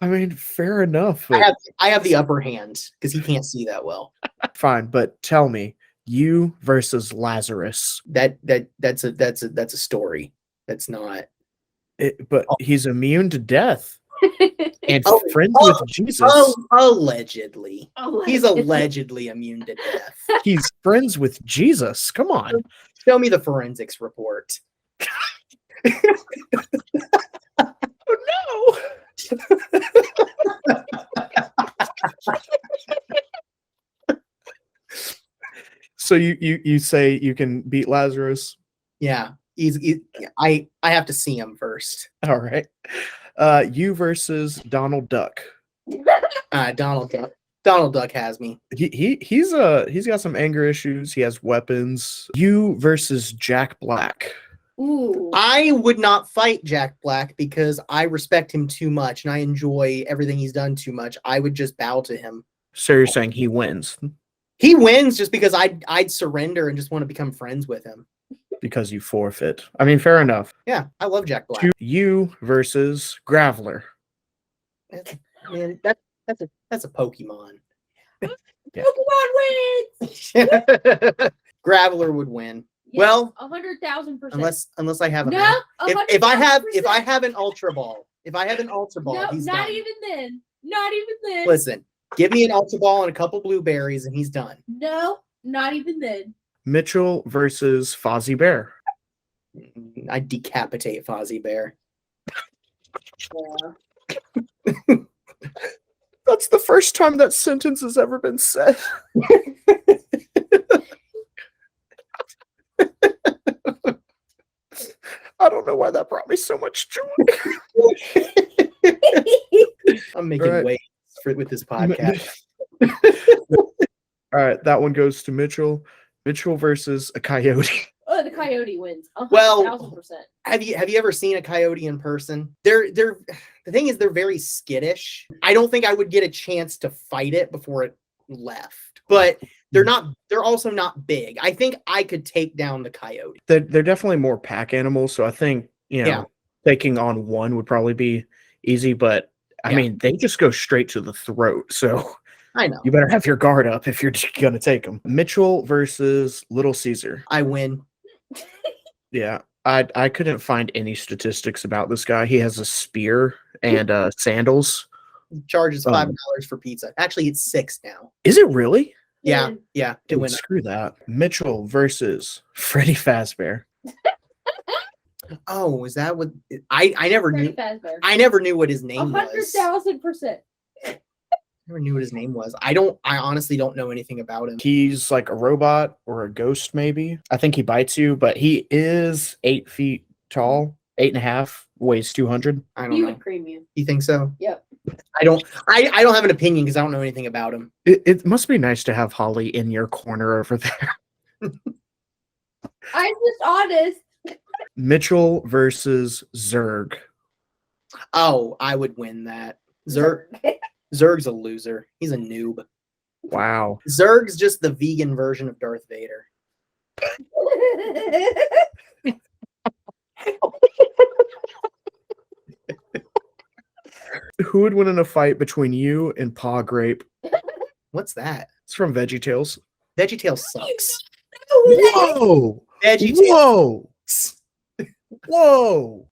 I mean, fair enough. But I have the upper hand because he can't see that well. fine, but tell me, you versus Lazarus. That's a story. That's not. But he's immune to death and Oh, friends oh, with Jesus. Allegedly. He's Allegedly. allegedly immune to death. He's friends with Jesus. Come on. Show me the forensics report. Oh, no. So you say you can beat Lazarus? Yeah, I have to see him first. All right. You versus Donald Duck. Donald Duck. Donald Duck has me. He's got some anger issues. He has weapons. You versus Jack Black. Ooh. I would not fight Jack Black because I respect him too much and I enjoy everything he's done too much. I would just bow to him. So you're saying he wins He wins just because I'd surrender and just want to become friends with him. because you forfeit. I mean, fair enough. Yeah, I love Jack Black. You versus Graveler. Man, that's a Pokemon. Yeah. Pokemon wins. Graveler would win. Yes, Well, 100,000%. unless I have a No, if I have 100,000%. an Ultra Ball, No, he's not done. even then. Not even then. Listen, give me an Ultra Ball and a couple blueberries, and he's done. No, not even then. Mitchell versus Fozzie Bear. I decapitate Fozzie Bear. Yeah. That's the first time that sentence has ever been said. I don't know why that brought me so much joy. I'm making Right. waves with this podcast. All right, that one goes to Mitchell. Mitchell versus a coyote. Oh, the coyote wins. Well, 100,000%. Have you ever seen a coyote in person? The thing is they're very skittish. I don't think I would get a chance to fight it before it left. But they're also not big. I think I could take down the coyote. They're definitely more pack animals, so I think Yeah. taking on one would probably be easy. But I Yeah. mean, they just go straight to the throat, so I know. you better have your guard up if you're gonna take them. Mitchell versus Little Caesar. I win. Yeah, I couldn't find any statistics about this guy. He has a spear and sandals. Charges $5 for pizza. Actually, it's $6 now. Is it really? Yeah, Win. yeah. To Dude, win. screw that. Mitchell versus Freddy Fazbear. Oh, is that what I never Freddy knew? Fazbear. I never knew what his name was. 100,000%. Never knew what his name was. I honestly don't know anything about him. He's like a robot or a ghost, maybe. I think he bites you, but he is 8 feet tall, 8.5, weighs 200. I don't He know. would cream you. You think so? Yep. I don't have an opinion because I don't know anything about him. It must be nice to have Holly in your corner over there. I'm just honest. Mitchell versus Zurg. Oh, I would win that. Zurg's a loser. He's a noob. Wow. Zurg's just the vegan version of Darth Vader. Who would win in a fight between you and Paw Grape? What's that? It's from VeggieTales. VeggieTales sucks. Whoa! VeggieTales Whoa! sucks. Whoa!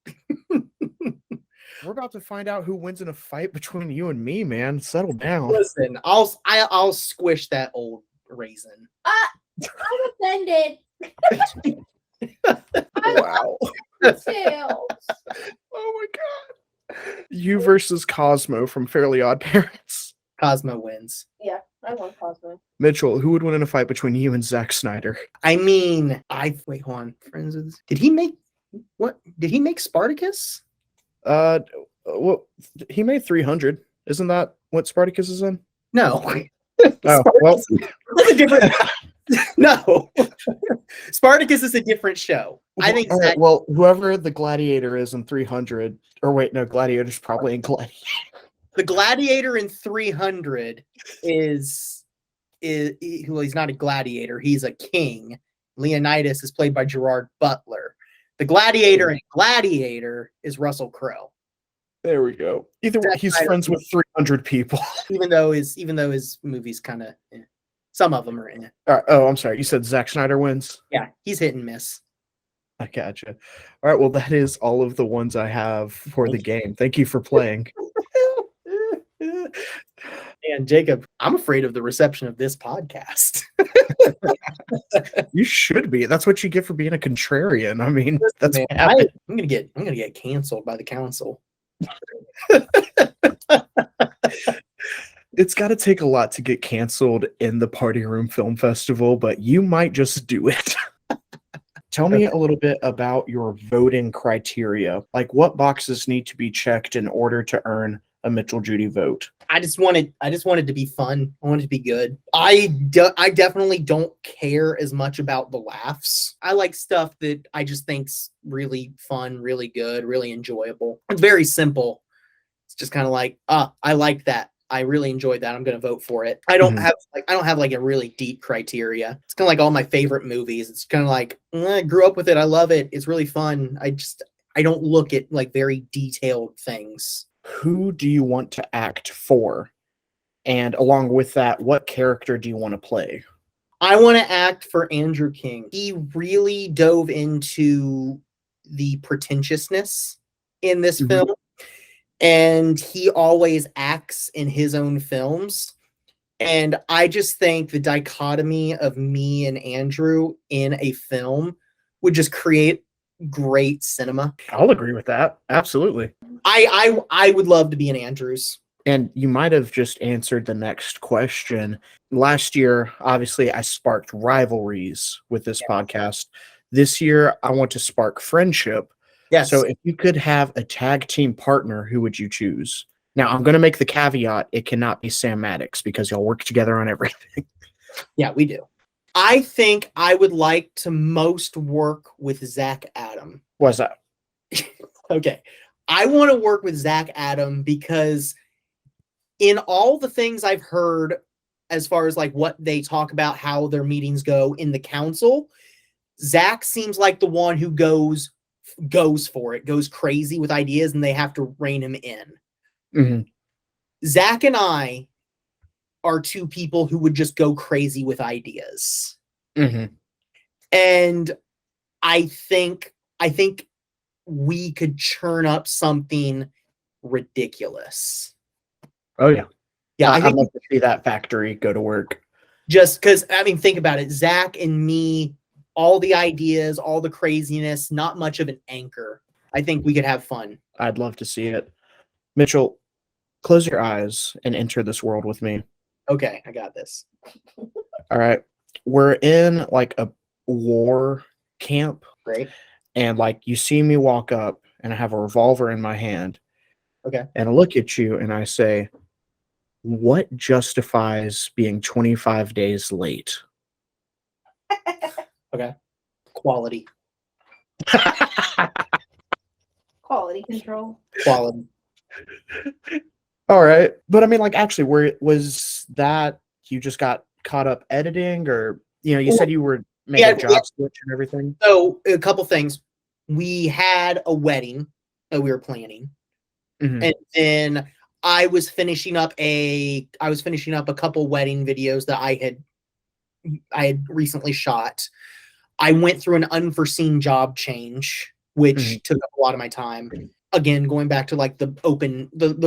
We're about to find out who wins in a fight between you and me, man. Settle down. Listen, I'll squish that old raisin. I'm offended. Wow. Tails. Oh my god. You versus Cosmo from Fairly Odd Parents. Cosmo wins. Yeah. I love cosplay. Mitchell, who would win in a fight between you and Zack Snyder? I mean, wait, hold on. Friends with, did he make Spartacus? Well, he made 300. Isn't that what Spartacus is in? No. Oh, well. That's a different. No. Spartacus is a different show. I think All right, well, whoever the gladiator is in 300, or wait, no, gladiator's probably in gladiator. the gladiator in 300 is well, he's not a gladiator, he's a king. Leonidas is played by Gerard Butler. The gladiator in Gladiator is Russell Crowe. There we go. Either way, he's friends with 300 people. even though his movies kind of, some of them are in it. Oh, I'm sorry. You said Zack Snyder wins? Yeah, he's hit and miss. I gotcha. All right, well, that is all of the ones I have for the game. Thank you for playing. And Jacob, I'm afraid of the reception of this podcast. You should be. That's what you get for being a contrarian. I mean, that's Man, what happened. I'm gonna get canceled by the council. It's got to take a lot to get canceled in the Party Room Film Festival, but you might just do it. Tell me a little bit about your voting criteria. Like, what boxes need to be checked in order to earn a Mitchell Judy vote? I just wanted to be fun. I wanted to be good. I definitely don't care as much about the laughs. I like stuff that I just think's really fun, really good, really enjoyable. It's very simple. It's just kind of like, I like that. I really enjoyed that. I'm going to vote for it. I don't have like a really deep criteria. It's kind of like all my favorite movies. It's kind of like, I grew up with it. I love it. It's really fun. I don't look at like very detailed things. Who do you want to act for? And along with that, what character do you want to play? I want to act for Andrew King. He really dove into the pretentiousness in this film. And he always acts in his own films. And I just think the dichotomy of me and Andrew in a film would just create great cinema. I'll agree with that. Absolutely. I would love to be in Andrews. And you might have just answered the next question. Last year, obviously, I sparked rivalries with this podcast. This year, I want to spark friendship. Yes. So if you could have a tag team partner, who would you choose? Now, I'm going to make the caveat, it cannot be Sam Maddox because y'all work together on everything. Yeah, we do. I think I would like to most work with Zach Adam. What's that? Okay. I want to work with Zach Adam because in all the things I've heard as far as like what they talk about, how their meetings go in the council, Zach seems like the one who goes for it, goes crazy with ideas, and they have to rein him in. Zach and I are two people who would just go crazy with ideas. And I think we could churn up something ridiculous. Oh, yeah. Yeah, I'd love to see that factory go to work. Just because, I mean, think about it. Zach and me, all the ideas, all the craziness, not much of an anchor. I think we could have fun. I'd love to see it. Mitchell, close your eyes and enter this world with me. Okay, I got this. All right. We're in like a war camp. Great. And like you see me walk up and I have a revolver in my hand. Okay. And I look at you and I say, what justifies being 25 days late? Okay. Quality. Quality control. Quality. All right. But I mean, like, actually, was that you just got caught up editing, or, you said you were making a job switch and everything? So a couple things. We had a wedding that we were planning. And then I was finishing up a couple wedding videos that I had recently shot. I went through an unforeseen job change, which took up a lot of my time. Again, going back to like the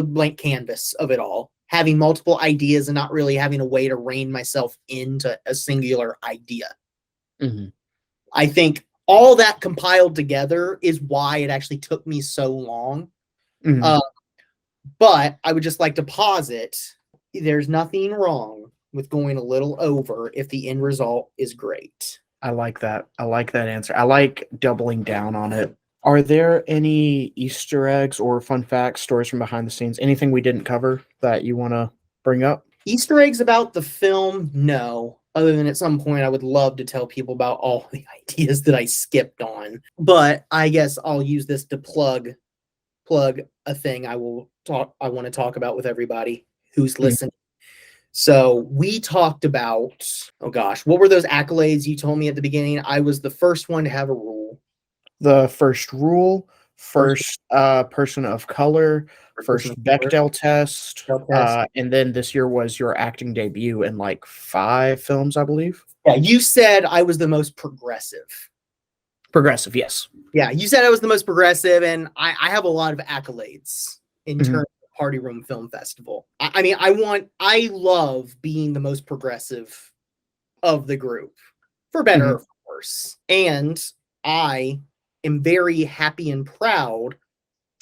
blank canvas of it all, having multiple ideas and not really having a way to rein myself into a singular idea. I think all that compiled together is why it actually took me so long. But I would just like to posit, there's nothing wrong with going a little over if the end result is great. I like that. I like that answer. I like doubling down on it. Are there any Easter eggs or fun facts, stories from behind the scenes, anything we didn't cover that you want to bring up? Easter eggs about the film? No. Other than at some point, I would love to tell people about all the ideas that I skipped on. But I guess I'll use this to plug a thing I want to talk about with everybody who's listening. So we talked about, oh gosh, what were those accolades you told me at the beginning? I was the first one to have a rule. The first rule, first person of color, first Bechdel test, and then this year was your acting debut in like 5 films, I believe. Yeah, you said I was the most progressive. Progressive, yes. Yeah, you said I was the most progressive, and I have a lot of accolades in terms of Party Room Film Festival. I mean, I love being the most progressive of the group, for better or for worse. And I am very happy and proud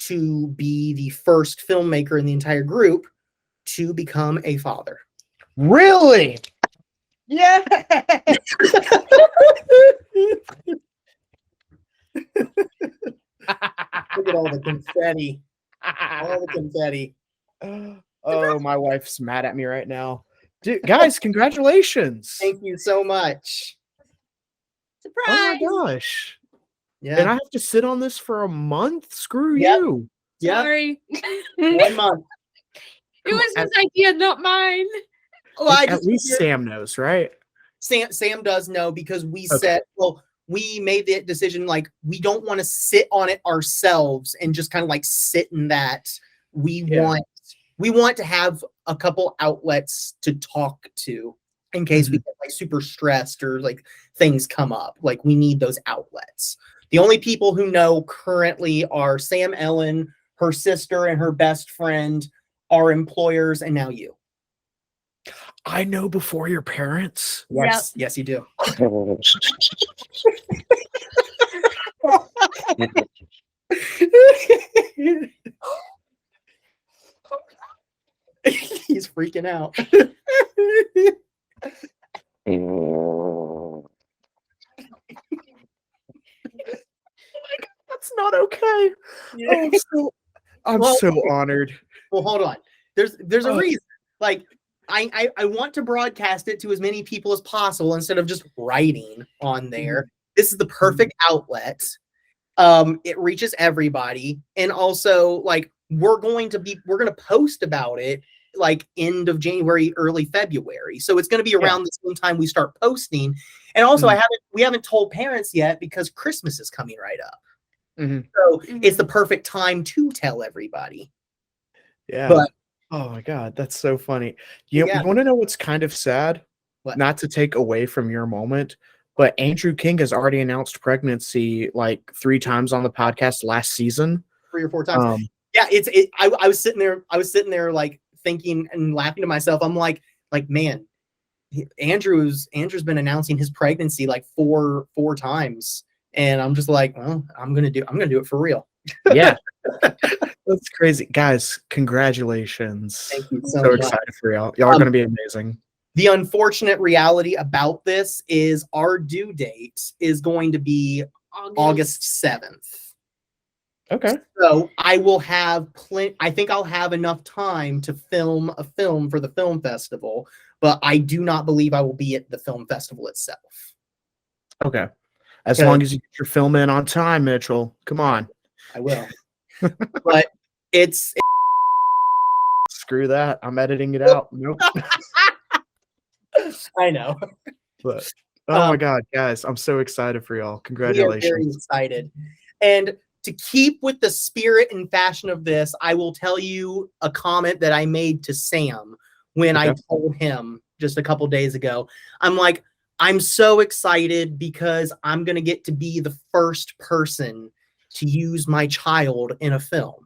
to be the first filmmaker in the entire group to become a father. Really? Yeah. Look at all the confetti. All the confetti. Oh, my wife's mad at me right now. Dude, guys, congratulations. Thank you so much. Surprise! Oh my gosh. Yeah. And I have to sit on this for a month? Screw you. Yeah. Sorry. 1 month. It was his idea, not mine. Well, At least Sam knows, right? Sam does know because we said, well, we made the decision like we don't want to sit on it ourselves and just kind of like sit in that. We want to have a couple outlets to talk to in case we get like super stressed or like things come up. Like we need those outlets. The only people who know currently are Sam Ellen, her sister, and her best friend, our employers, and now you. I know before your parents. Yes, yes, you do. He's freaking out. That's not okay. Yeah. I'm so honored. Well, hold on. There's a reason. Like I want to broadcast it to as many people as possible instead of just writing on there. This is the perfect outlet. It reaches everybody, and also like we're going to post about it like end of January, early February. So it's going to be around the same time we start posting. And also we haven't told parents yet because Christmas is coming right up. So it's the perfect time to tell everybody. Yeah. But oh my God, that's so funny. You want to know what's kind of sad? What? Not to take away from your moment, but Andrew King has already announced pregnancy like 3 times on the podcast last season. 3 or 4 times. Yeah, I was sitting there like thinking and laughing to myself. I'm like man, Andrew's been announcing his pregnancy like four times, and I'm just like, well, I'm gonna do it for real. Yeah. That's crazy. Guys, congratulations. Thank you so much. excited for y'all. Y'all are going to be amazing. The unfortunate reality about this is our due date is going to be August 7th. Okay. So I will have I think I'll have enough time to film a film for the film festival, but I do not believe I will be at the film festival itself. Okay. As long as you get your film in on time, Mitchell. Come on. I will. But it's screw that. I'm editing it out. Nope. I know. But oh my God, guys, I'm so excited for y'all. Congratulations. We are very excited. And to keep with the spirit and fashion of this, I will tell you a comment that I made to Sam when I told him just a couple days ago. I'm like, I'm so excited because I'm going to get to be the first person to use my child in a film.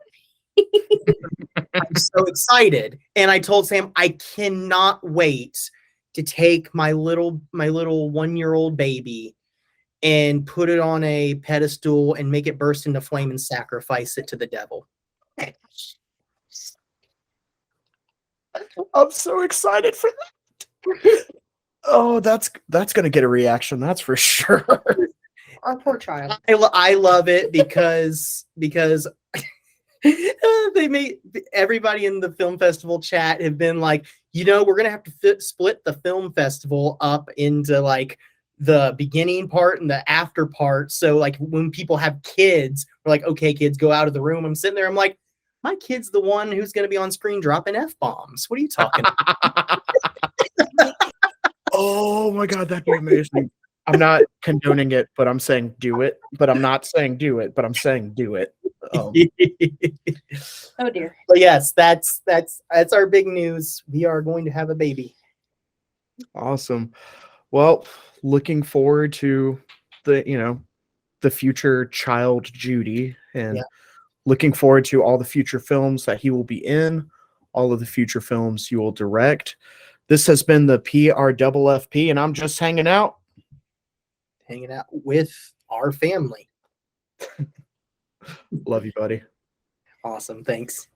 I'm so excited. And I told Sam, I cannot wait to take my little 1-year-old baby and put it on a pedestal and make it burst into flame and sacrifice it to the devil. I'm so excited for that. Oh, that's gonna get a reaction. That's for sure. Our poor child. I love it because they made everybody in the film festival chat have been like, we're gonna have to split the film festival up into like the beginning part and the after part. So like when people have kids, we're like, okay, kids, go out of the room. I'm sitting there, I'm like, my kid's the one who's gonna be on screen dropping F-bombs. What are you talking about? Oh my god, that'd be amazing. I'm not condoning it, but I'm saying do it. But I'm not saying do it, but I'm saying do it. Oh dear. But yes, that's our big news. We are going to have a baby. Awesome. Well, looking forward to the future child Judy, and Yeah. looking forward to all the future films that he will be in, all of the future films you will direct. This has been the PRFFP, and I'm just hanging out with our family. Love you, buddy. Awesome. Thanks.